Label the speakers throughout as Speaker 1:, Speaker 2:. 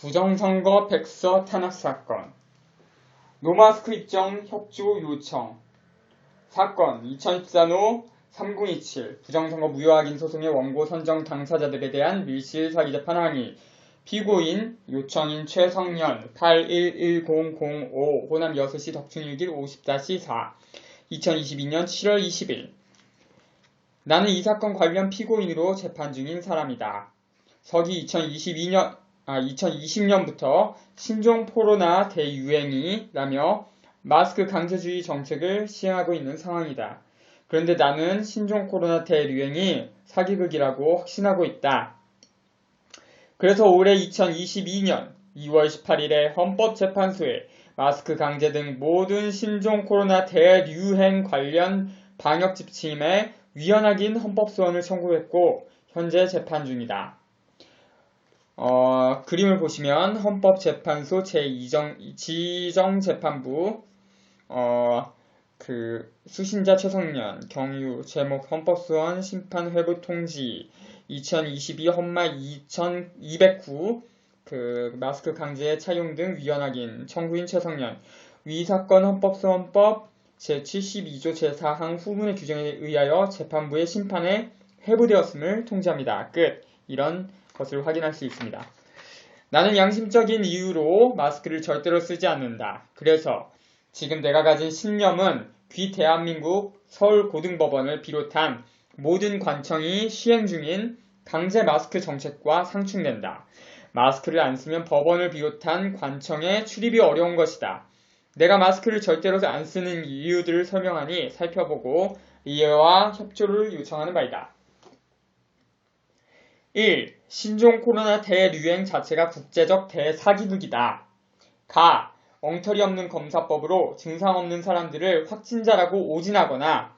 Speaker 1: 부정선거 백서 탄압 사건, 노마스크 입정 협조 요청 사건 2014호 3027 부정선거 무효 확인 소송의 원고 선정 당사자들에 대한 밀실 사기 재판 항의 피고인 요청인 최성년 811005 호남 6시 덕춘일길 50-4 2022년 7월 20일 나는 이 사건 관련 피고인으로 재판 중인 사람이다. 서기 2020년부터 신종 코로나 대유행이라며 마스크 강제주의 정책을 시행하고 있는 상황이다. 그런데 나는 신종 코로나 대유행이 사기극이라고 확신하고 있다. 그래서 올해 2022년 2월 18일에 헌법재판소에 마스크 강제 등 모든 신종 코로나 대유행 관련 방역 지침에 위헌하긴 헌법소원을 청구했고 현재 재판 중이다. 그림을 보시면 헌법재판소 제2지정재판부 수신자 최성년 경유 제목 헌법소원 심판회부 통지 2022 헌마 2209 마스크 강제 착용 등 위헌하긴 청구인 최성년 위 사건 헌법소원법 제72조 제4항 후문의 규정에 의하여 재판부의 심판에 회부되었음을 통지합니다. 끝. 이런 것을 확인할 수 있습니다. 나는 양심적인 이유로 마스크를 절대로 쓰지 않는다. 그래서 지금 내가 가진 신념은 귀 대한민국 서울고등법원을 비롯한 모든 관청이 시행 중인 강제 마스크 정책과 상충된다. 마스크를 안 쓰면 법원을 비롯한 관청에 출입이 어려운 것이다. 내가 마스크를 절대로 안 쓰는 이유들을 설명하니 살펴보고 이해와 협조를 요청하는 바이다. 1. 신종 코로나 대유행 자체가 국제적 대사기극이다. 가. 엉터리 없는 검사법으로 증상 없는 사람들을 확진자라고 오진하거나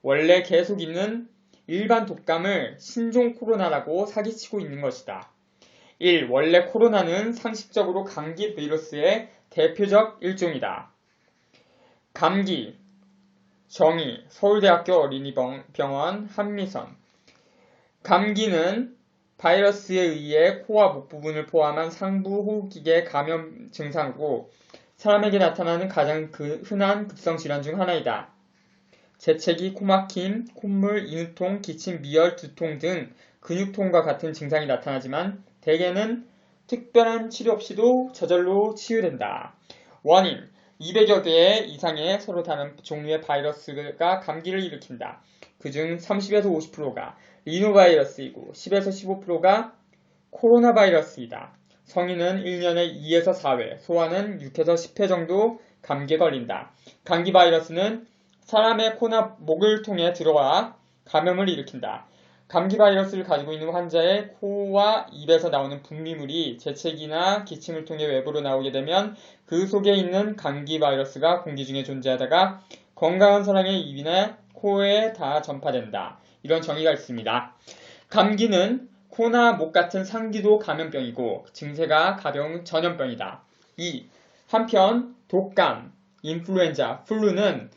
Speaker 1: 원래 계속 있는 일반 독감을 신종 코로나라고 사기치고 있는 것이다. 1. 원래 코로나는 상식적으로 감기 바이러스의 대표적 일종이다. 감기 정의 서울대학교 어린이병원 한미선 감기는 바이러스에 의해 코와 목 부분을 포함한 상부 호흡기계 감염 증상으로 사람에게 나타나는 가장 흔한 급성 질환 중 하나이다. 재채기, 코막힘, 콧물, 인후통, 기침, 미열, 두통 등 근육통과 같은 증상이 나타나지만 대개는 특별한 치료 없이도 저절로 치유된다. 원인 200여 개 이상의 서로 다른 종류의 바이러스가 감기를 일으킨다. 그중 30에서 50%가 리노바이러스이고 10에서 15%가 코로나 바이러스이다. 성인은 1년에 2에서 4회, 소아는 6에서 10회 정도 감기에 걸린다. 감기 바이러스는 사람의 코나 목을 통해 들어와 감염을 일으킨다. 감기 바이러스를 가지고 있는 환자의 코와 입에서 나오는 분비물이 재채기나 기침을 통해 외부로 나오게 되면 그 속에 있는 감기 바이러스가 공기 중에 존재하다가 건강한 사람의 입이나 코에 다 전파된다. 이런 정의가 있습니다. 감기는 코나 목 같은 상기도 감염병이고 증세가 가벼운 전염병이다. 2. 한편 독감, 인플루엔자, 플루는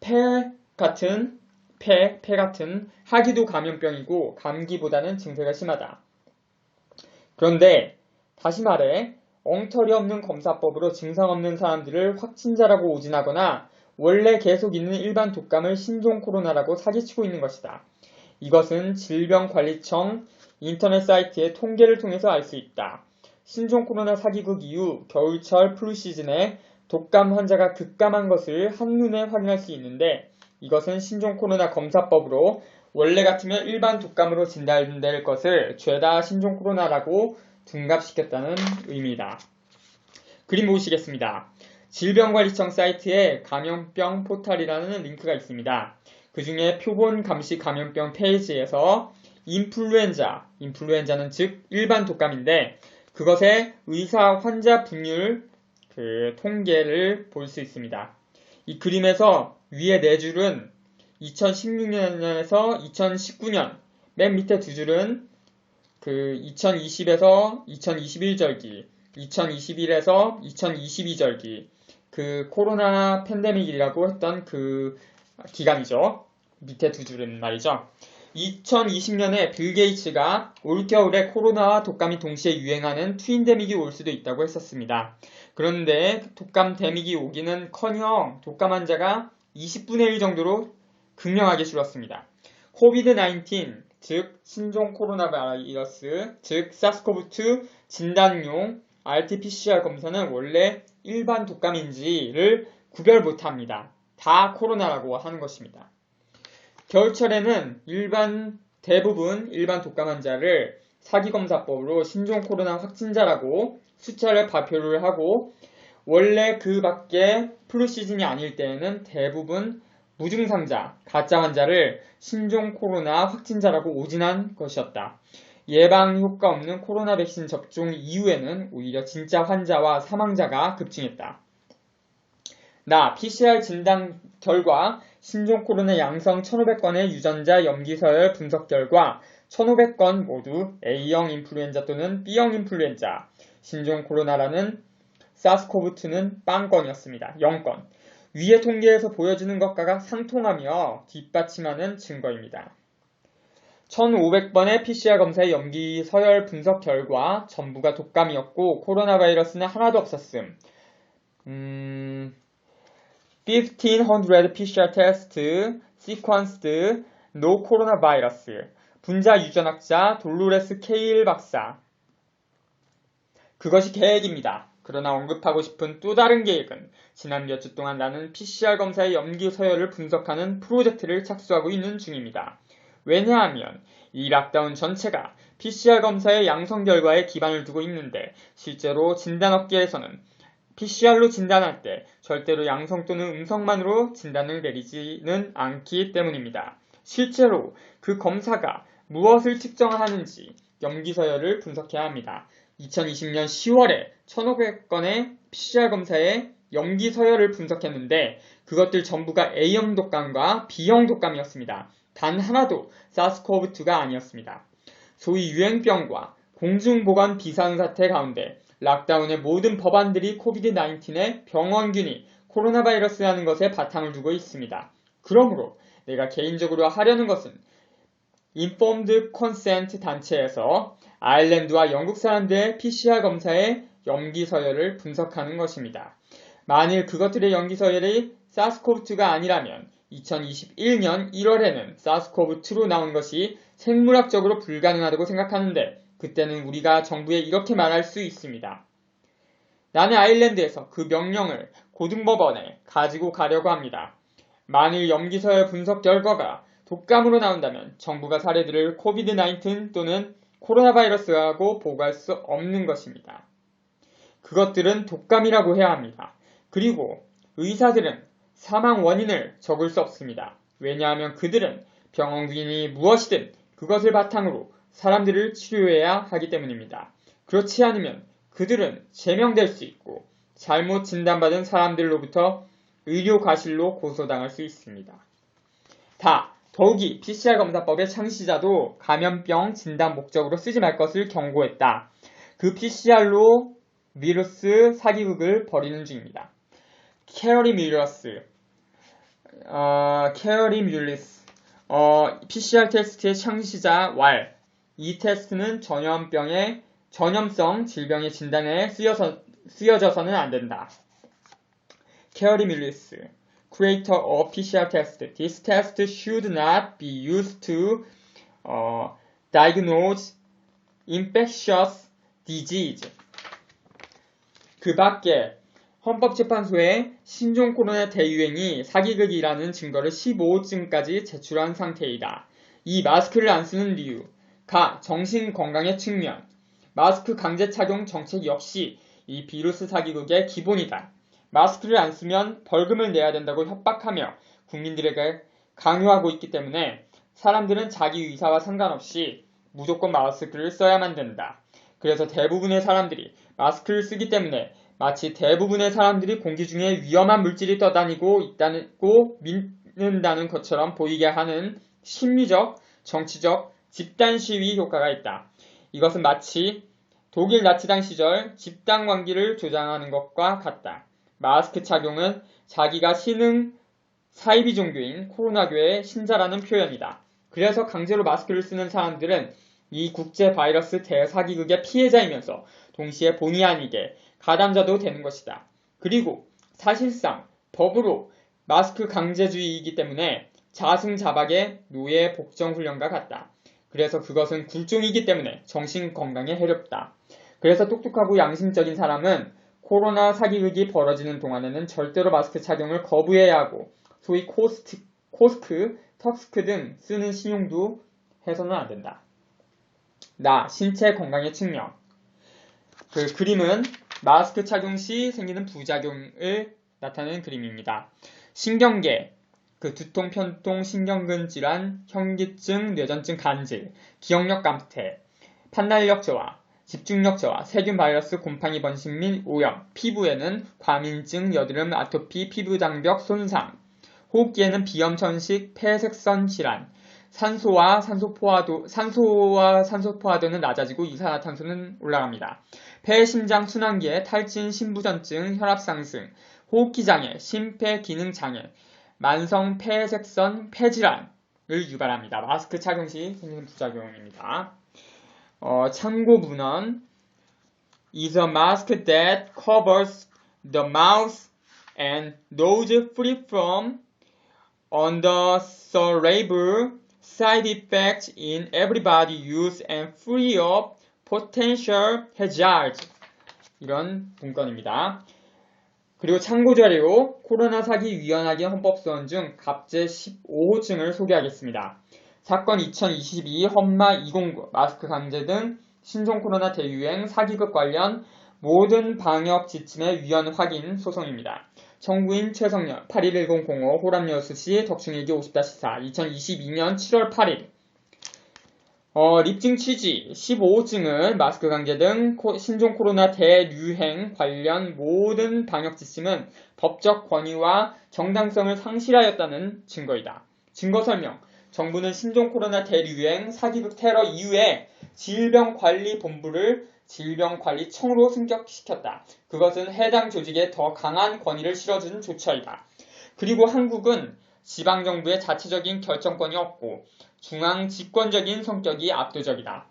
Speaker 1: 폐 같은 하기도 감염병이고 감기보다는 증세가 심하다. 그런데 다시 말해 엉터리 없는 검사법으로 증상 없는 사람들을 확진자라고 오진하거나 원래 계속 있는 일반 독감을 신종 코로나라고 사기치고 있는 것이다. 이것은 질병관리청 인터넷 사이트의 통계를 통해서 알 수 있다. 신종 코로나 사기극 이후 겨울철 플루 시즌에 독감 환자가 급감한 것을 한눈에 확인할 수 있는데 이것은 신종 코로나 검사법으로 원래 같으면 일반 독감으로 진단될 것을 죄다 신종 코로나라고 둔갑시켰다는 의미다. 그림 보시겠습니다. 질병관리청 사이트에 감염병 포털이라는 링크가 있습니다. 그 중에 표본 감시 감염병 페이지에서 인플루엔자는 즉 일반 독감인데 그것의 의사 환자 분율 통계를 볼 수 있습니다. 이 그림에서 위에 네 줄은 2016년에서 2019년, 맨 밑에 두 줄은 2020에서 2021절기, 2021에서 2022절기, 코로나 팬데믹이라고 했던 그 기간이죠. 밑에 두 줄은 말이죠. 2020년에 빌 게이츠가 올겨울에 코로나와 독감이 동시에 유행하는 트윈데믹이 올 수도 있다고 했었습니다. 그런데 독감데믹이 오기는커녕 독감 환자가 20분의 1 정도로 극명하게 줄었습니다. 코비드-19, 즉 신종 코로나 바이러스, 즉 사스코브2 진단용 RT-PCR 검사는 원래 일반 독감인지를 구별 못합니다. 다 코로나라고 하는 것입니다. 겨울철에는 대부분 일반 독감 환자를 사기검사법으로 신종 코로나 확진자라고 숫자를 발표를 하고, 원래 그 밖에 플루 시즌이 아닐 때에는 대부분 무증상자, 가짜 환자를 신종 코로나 확진자라고 오진한 것이었다. 예방 효과 없는 코로나 백신 접종 이후에는 오히려 진짜 환자와 사망자가 급증했다. PCR 진단 결과 신종 코로나 양성 1,500건의 유전자 염기서열 분석 결과 1,500건 모두 A형 인플루엔자 또는 B형 인플루엔자, 신종 코로나라는 사스코브2는 0건이었습니다. 0건. 위의 통계에서 보여지는 것과 상통하며 뒷받침하는 증거입니다. 1,500번의 PCR 검사의 염기 서열 분석 결과 전부가 독감이었고 코로나 바이러스는 하나도 없었음. 1,500 PCR test sequenced no coronavirus. 분자 유전학자 돌로레스 케일 박사. 그것이 계획입니다. 그러나 언급하고 싶은 또 다른 계획은 지난 몇 주 동안 나는 PCR 검사의 염기 서열을 분석하는 프로젝트를 착수하고 있는 중입니다. 왜냐하면 이 락다운 전체가 PCR 검사의 양성 결과에 기반을 두고 있는데, 실제로 진단업계에서는 PCR로 진단할 때 절대로 양성 또는 음성만으로 진단을 내리지는 않기 때문입니다. 실제로 그 검사가 무엇을 측정하는지 염기서열을 분석해야 합니다. 2020년 10월에 1,500건의 PCR 검사의 염기서열을 분석했는데 그것들 전부가 A형 독감과 B형 독감이었습니다. 단 하나도 사스코브2가 아니었습니다. 소위 유행병과 공중보건 비상사태 가운데 락다운의 모든 법안들이 코비드-19의 병원균이 코로나 바이러스라는 것에 바탕을 두고 있습니다. 그러므로 내가 개인적으로 하려는 것은 Informed Consent 단체에서 아일랜드와 영국 사람들의 PCR 검사의 염기서열을 분석하는 것입니다. 만일 그것들의 염기서열이 사스코브2가 아니라면 2021년 1월에는 사스코브2로 나온 것이 생물학적으로 불가능하다고 생각하는데, 그때는 우리가 정부에 이렇게 말할 수 있습니다. 나는 아일랜드에서 그 명령을 고등법원에 가지고 가려고 합니다. 만일 염기서열 분석 결과가 독감으로 나온다면 정부가 사례들을 코비드-19 또는 코로나 바이러스라고 보고할 수 없는 것입니다. 그것들은 독감이라고 해야 합니다. 그리고 의사들은 사망 원인을 적을 수 없습니다. 왜냐하면 그들은 병원균이 무엇이든 그것을 바탕으로 사람들을 치료해야 하기 때문입니다. 그렇지 않으면 그들은 제명될 수 있고 잘못 진단받은 사람들로부터 의료 과실로 고소당할 수 있습니다. 더욱이 PCR 검사법의 창시자도 감염병 진단 목적으로 쓰지 말 것을 경고했다. 그 PCR로 비루스 사기극을 벌이는 중입니다. 캐러리 뮬리스 PCR 테스트의 창시자 왈. 이 테스트는 전염성 질병의 진단에 쓰여져서는 안 된다. 캐러리 뮬리스, creator of PCR test. This test should not be used to diagnose infectious disease. 그 밖에 헌법재판소에 신종 코로나 대유행이 사기극이라는 증거를 15호쯤까지 제출한 상태이다. 이 마스크를 안 쓰는 이유. 정신건강의 측면. 마스크 강제 착용 정책 역시 이 비루스 사기극의 기본이다. 마스크를 안 쓰면 벌금을 내야 된다고 협박하며 국민들에게 강요하고 있기 때문에 사람들은 자기 의사와 상관없이 무조건 마스크를 써야만 된다. 그래서 대부분의 사람들이 마스크를 쓰기 때문에 마치 대부분의 사람들이 공기 중에 위험한 물질이 떠다니고 있다고 믿는다는 것처럼 보이게 하는 심리적, 정치적 집단 시위 효과가 있다. 이것은 마치 독일 나치당 시절 집단 관기를 조장하는 것과 같다. 마스크 착용은 자기가 신흥 사이비 종교인 코로나교의 신자라는 표현이다. 그래서 강제로 마스크를 쓰는 사람들은 이 국제 바이러스 대사기극의 피해자이면서 동시에 본의 아니게 가담자도 되는 것이다. 그리고 사실상 법으로 마스크 강제주의이기 때문에 자승자박의 노예 복종 훈련과 같다. 그래서 그것은 굴종이기 때문에 정신건강에 해롭다. 그래서 똑똑하고 양심적인 사람은 코로나 사기극이 벌어지는 동안에는 절대로 마스크 착용을 거부해야 하고 소위 코스크, 턱스크 등 쓰는 신용도 해서는 안 된다. 신체 건강의 측면. 그 그림은 마스크 착용 시 생기는 부작용을 나타내는 그림입니다. 신경계, 두통, 편통, 신경근 질환, 현기증, 뇌전증, 간질, 기억력 감퇴, 판단력 저하, 집중력 저하, 세균 바이러스, 곰팡이 번식 및 오염, 피부에는 과민증, 여드름, 아토피, 피부장벽 손상, 호흡기에는 비염, 천식, 폐색선 질환, 산소와 산소 포화도는 낮아지고 이산화탄소는 올라갑니다. 폐, 심장, 순환기에 탈진, 심부전증, 혈압 상승, 호흡기 장애, 심폐 기능 장애, 만성 폐색선, 폐질환을 유발합니다. 마스크 착용 시 생기는 부작용입니다. 참고 문헌 is a mask that covers the mouth and nose free from undesirable side effects in everybody use and free of potential hazards. 이런 문건입니다. 그리고 참고자료 코로나 사기 위헌하기 헌법소원 중 갑제 15호증을 소개하겠습니다. 사건 2022 헌마 209 마스크 강제 등 신종 코로나 대유행 사기극 관련 모든 방역 지침의 위헌 확인 소송입니다. 청구인 최성년 811005 호람여수시 덕충일기 50-4 2022년 7월 8일 립증 취지 15호증은 마스크 강제 등 신종 코로나 대유행 관련 모든 방역 지침은 법적 권위와 정당성을 상실하였다는 증거이다. 증거 설명 정부는 신종 코로나 대유행 사기극 테러 이후에 질병관리본부를 질병관리청으로 승격시켰다. 그것은 해당 조직에 더 강한 권위를 실어준 조처이다. 그리고 한국은 지방정부의 자체적인 결정권이 없고 중앙 집권적인 성격이 압도적이다.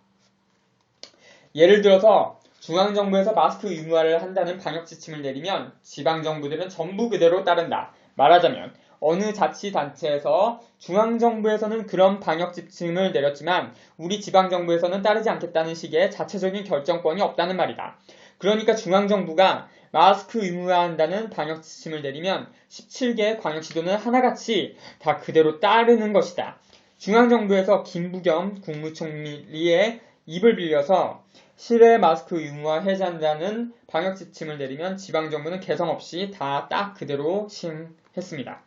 Speaker 1: 예를 들어서 중앙정부에서 마스크 의무화를 한다는 방역 지침을 내리면 지방정부들은 전부 그대로 따른다. 말하자면 어느 자치단체에서 중앙정부에서는 그런 방역 지침을 내렸지만 우리 지방정부에서는 따르지 않겠다는 식의 자체적인 결정권이 없다는 말이다. 그러니까 중앙정부가 마스크 의무화한다는 방역 지침을 내리면 17개 광역시도는 하나같이 다 그대로 따르는 것이다. 중앙정부에서 김부겸 국무총리의 입을 빌려서 실외 마스크 의무화 해제한다는 방역 지침을 내리면 지방정부는 개성 없이 다 딱 그대로 시행했습니다.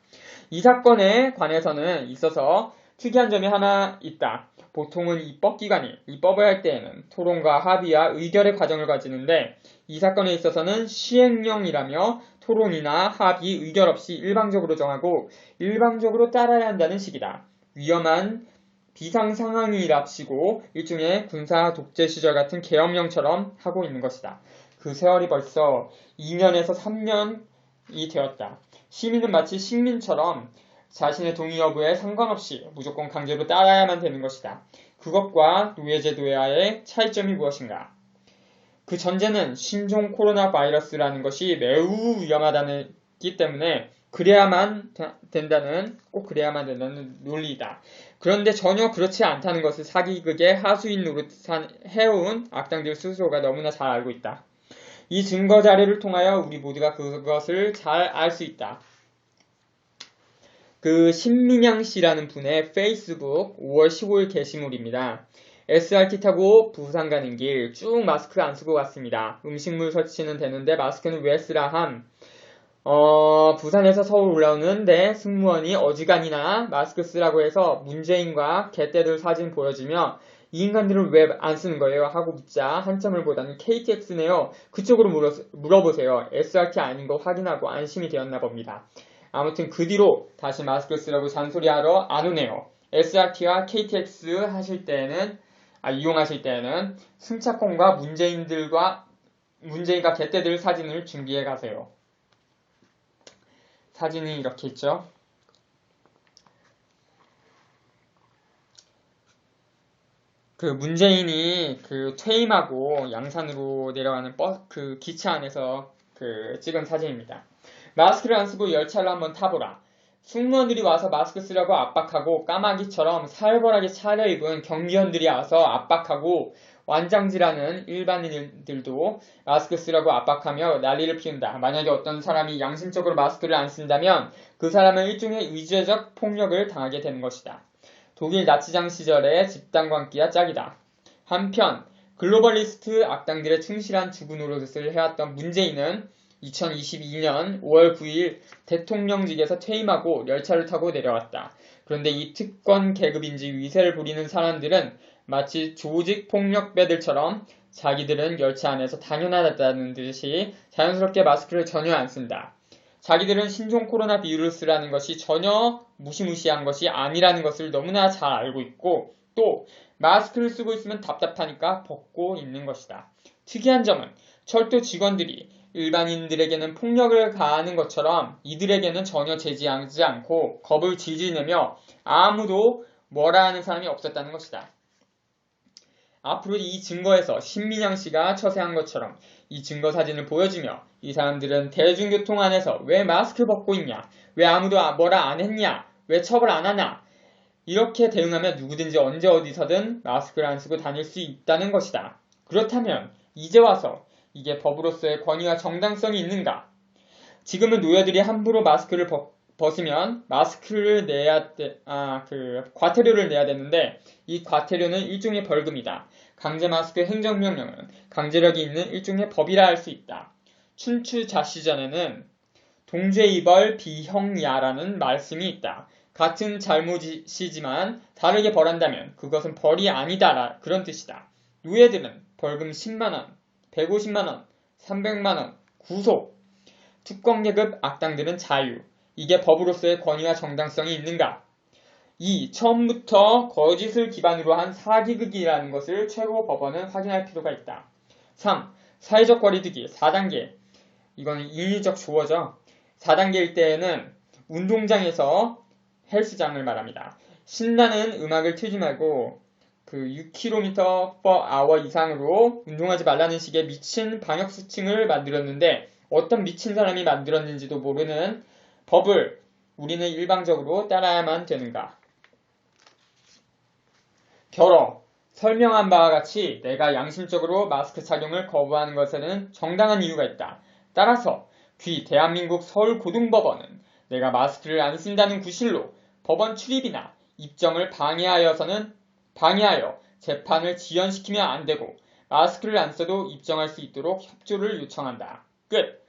Speaker 1: 이 사건에 관해서는 있어서 특이한 점이 하나 있다. 보통은 입법기관이 입법을 할 때에는 토론과 합의와 의결의 과정을 가지는데 이 사건에 있어서는 시행령이라며 토론이나 합의, 의결 없이 일방적으로 정하고 일방적으로 따라야 한다는 식이다. 위험한 비상상황이랍시고 일종의 군사 독재 시절 같은 계엄령처럼 하고 있는 것이다. 그 세월이 벌써 2년에서 3년이 되었다. 시민은 마치 식민처럼 자신의 동의 여부에 상관없이 무조건 강제로 따라야만 되는 것이다. 그것과 노예제도와의 차이점이 무엇인가? 그 전제는 신종 코로나 바이러스라는 것이 매우 위험하다기 때문에 꼭 그래야만 된다는 논리이다. 그런데 전혀 그렇지 않다는 것을 사기극의 하수인 노릇 해온 악당들 스스로가 너무나 잘 알고 있다. 이 증거 자료를 통하여 우리 모두가 그것을 잘 알 수 있다. 신민양 씨라는 분의 페이스북 5월 15일 게시물입니다. SRT 타고 부산 가는 길 쭉 마스크 안 쓰고 갔습니다. 음식물 설치는 되는데 마스크는 왜 쓰라 함? 부산에서 서울 올라오는데 승무원이 어지간히나 마스크 쓰라고 해서 문재인과 개떼들 사진 보여주며 이 인간들은 왜 안 쓰는 거예요? 하고 묻자 한참을 보다는 KTX네요. 그쪽으로 물어보세요. SRT 아닌 거 확인하고 안심이 되었나 봅니다. 아무튼 그 뒤로 다시 마스크 쓰라고 잔소리하러 안 오네요. SRT와 KTX 이용하실 때에는 승차권과 문재인과 개떼들 사진을 준비해 가세요. 사진이 이렇게 있죠. 그 문재인이 그 퇴임하고 양산으로 내려가는 그 기차 안에서 그 찍은 사진입니다. 마스크를 안 쓰고 열차를 한번 타보라. 승무원들이 와서 마스크 쓰라고 압박하고 까마귀처럼 살벌하게 차려입은 경비원들이 와서 압박하고 완장질하는 일반인들도 마스크 쓰라고 압박하며 난리를 피운다. 만약에 어떤 사람이 양심적으로 마스크를 안 쓴다면 그 사람은 일종의 의제적 폭력을 당하게 되는 것이다. 독일 나치장 시절의 집단광기와 짝이다. 한편 글로벌리스트 악당들의 충실한 주부 노릇을 해왔던 문재인은 2022년 5월 9일 대통령직에서 퇴임하고 열차를 타고 내려왔다. 그런데 이 특권 계급인지 위세를 부리는 사람들은 마치 조직 폭력배들처럼 자기들은 열차 안에서 당연하다는 듯이 자연스럽게 마스크를 전혀 안 쓴다. 자기들은 신종 코로나 비루스라는 것이 전혀 무시무시한 것이 아니라는 것을 너무나 잘 알고 있고 또 마스크를 쓰고 있으면 답답하니까 벗고 있는 것이다. 특이한 점은 철도 직원들이 일반인들에게는 폭력을 가하는 것처럼 이들에게는 전혀 제지하지 않고 겁을 질질 내며 아무도 뭐라 하는 사람이 없었다는 것이다. 앞으로 이 증거에서 신민영 씨가 처세한 것처럼 이 증거 사진을 보여주며 이 사람들은 대중교통 안에서 왜 마스크 벗고 있냐? 왜 아무도 뭐라 안 했냐? 왜 처벌 안 하나? 이렇게 대응하면 누구든지 언제 어디서든 마스크를 안 쓰고 다닐 수 있다는 것이다. 그렇다면 이제 와서 이게 법으로서의 권위와 정당성이 있는가? 지금은 노예들이 함부로 마스크를 벗으면 마스크를 과태료를 내야 되는데 이 과태료는 일종의 벌금이다. 강제 마스크 행정명령은 강제력이 있는 일종의 법이라 할 수 있다. 춘추자시전에는 동죄이벌 비형야라는 말씀이 있다. 같은 잘못이지만 다르게 벌한다면 그것은 벌이 아니다. 그런 뜻이다. 노예들은 벌금 10만원, 150만원, 300만원, 구속, 특권계급 악당들은 자유. 이게 법으로서의 권위와 정당성이 있는가? 2. 처음부터 거짓을 기반으로 한 사기극이라는 것을 최고법원은 확인할 필요가 있다. 3. 사회적 거리두기 4단계. 이거는 인위적 조어죠. 4단계일 때에는 운동장에서 헬스장을 말합니다. 신나는 음악을 틀지 말고 그 6km/h 이상으로 운동하지 말라는 식의 미친 방역수칙을 만들었는데 어떤 미친 사람이 만들었는지도 모르는 법을 우리는 일방적으로 따라야만 되는가? 결어 설명한 바와 같이 내가 양심적으로 마스크 착용을 거부하는 것에는 정당한 이유가 있다. 따라서 대한민국 서울고등법원은 내가 마스크를 안 쓴다는 구실로 법원 출입이나 입정을 방해하여 재판을 지연시키면 안 되고 마스크를 안 써도 입정할 수 있도록 협조를 요청한다. 끝.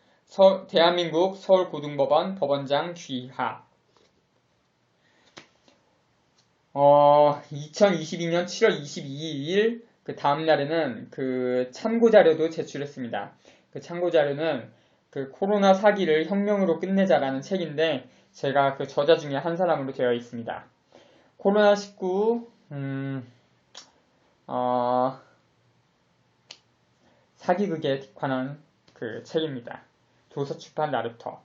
Speaker 1: 대한민국 서울고등법원 법원장 귀하. 2022년 7월 22일 그 다음 날에는 그 참고자료도 제출했습니다. 그 참고자료는 그 코로나 사기를 혁명으로 끝내자라는 책인데 제가 그 저자 중에 한 사람으로 되어 있습니다. 코로나19 사기극에 관한 그 책입니다. 도서출판 나루터.